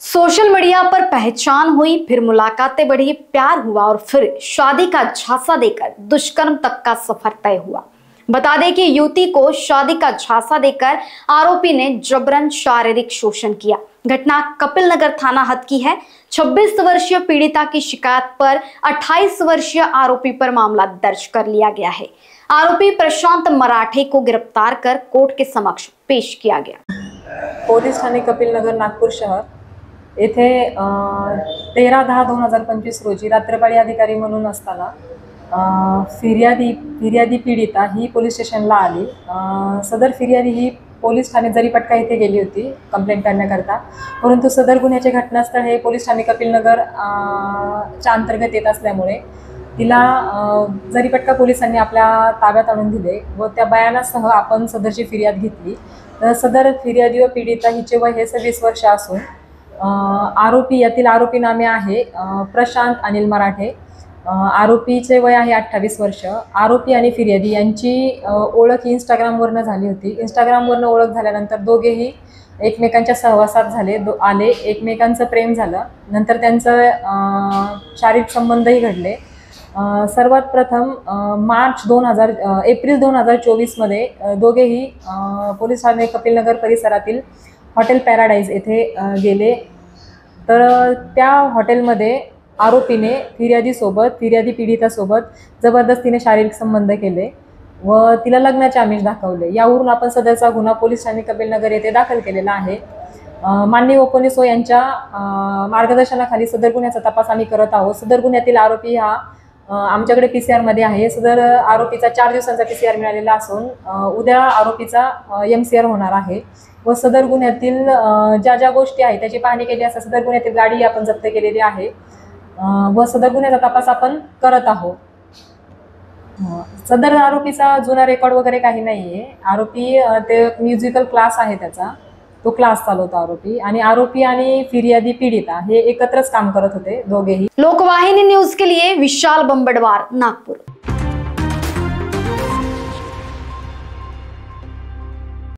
Social media पर पहचान हुई, फिर मुलाकातें बढ़ी, प्यार हुआ और फिर शादी का झांसा देकर दुष्कर्म तक का सफर तय हुआ। बता दें कि युवती को शादी का झांसा देकर आरोपी ने जबरन शारीरिक शोषण किया। घटना कपिल नगर थाना हद की है। 26 वर्षीय पीड़िता की शिकायत पर 28 वर्षीय आरोपी पर मामला दर्ज कर लिया गया है। आरोपी प्रशांत मराठे को गिरफ्तार कर कोर्ट के समक्ष पेश किया गया। पोलीस ठाणे कपिल नगर नागपूर शहर येथे 13/10/2025 रोजी रात्रपाळी अधिकारी म्हणून असताना फिर्यादी पीडिता ही पोलीस स्टेशनला आली। सदर फिर्यादी ही पोलीस ठाणे जरीपटका येथे गेली होती कंप्लेंट करण्याकरता, परंतु सदर गुन्ह्याचे घटनास्थळ हे पोलीस ठाणे कपिल नगर च्या अंतर्गत येत असल्यामुळे तिला जरीपटका पोलिसांनी आपल्या ताब्यात आणून दिले व त्या बयानासह आपण सदरची फिर्याद घेतली। तर सदर फिर्यादी व पीडिता हिचे वय हे 26 वर्ष असून यातील आरोपी नामे आहे प्रशांत अनिल मराठे। आरोपीचे वय आहे 28 वर्ष। आरोपी आणि फिर्यादी यांची ओळख इंस्टाग्रामवरनं झाली होती। इंस्टाग्रामवरनं ओळख झाल्यानंतर दोघेही एकमेकांच्या सहवासात आले, एकमेकांचं प्रेम झालं। नंतर त्यांचं शारीरिक संबंधही घडले। सर्वात प्रथम एप्रिल 2024 मध्ये दोघेही पोलीस ठाणे कपिल नगर परिसरातील हॉटेल पॅराडाईज येथे गेले। तर त्या हॉटेलमध्ये आरोपीने फिर्यादी पीडितासोबत जबरदस्तीने शारीरिक संबंध केले व तिला लग्नाचे आमिष दाखवले। यावरून आपण सदरचा गुन्हा पोलीस ठाणे कपिल नगर येथे दाखल केलेला आहे। माननीय ओपोनेसो यांच्या मार्गदर्शनाखाली सदर गुन्ह्याचा तपास आम्ही करत आहोत। सदर गुन्ह्यातील आरोपी हा आमच्याकडे PCR मध्ये आहे। सदर आरोपीचा 4 दिवसांचा PCR मिळालेला असून उद्या आरोपीचा MCR होणार आहे व सदर गुन्ह्यातील ज्या गोष्टी आहेत त्याची पाहणी केली असता सदर गुन्ह्यातील गाडी आपण जप्त केलेली आहे व सदर गुन्ह्याचा तपास आपण करत आहोत। सदर आरोपीचा जुना रेकॉर्ड वगैरे काही नाहीये। आरोपी ते म्युझिकल क्लास आहे त्याचा, तो क्लास चालवतो आरोपी। आणि आरोपी आणि फिर्यादी पीडिता हे एकत्रच काम करत होते दोघेही। लोकवाहिनी न्यूज के लिए विशाल बंबड़वार, नागपुर।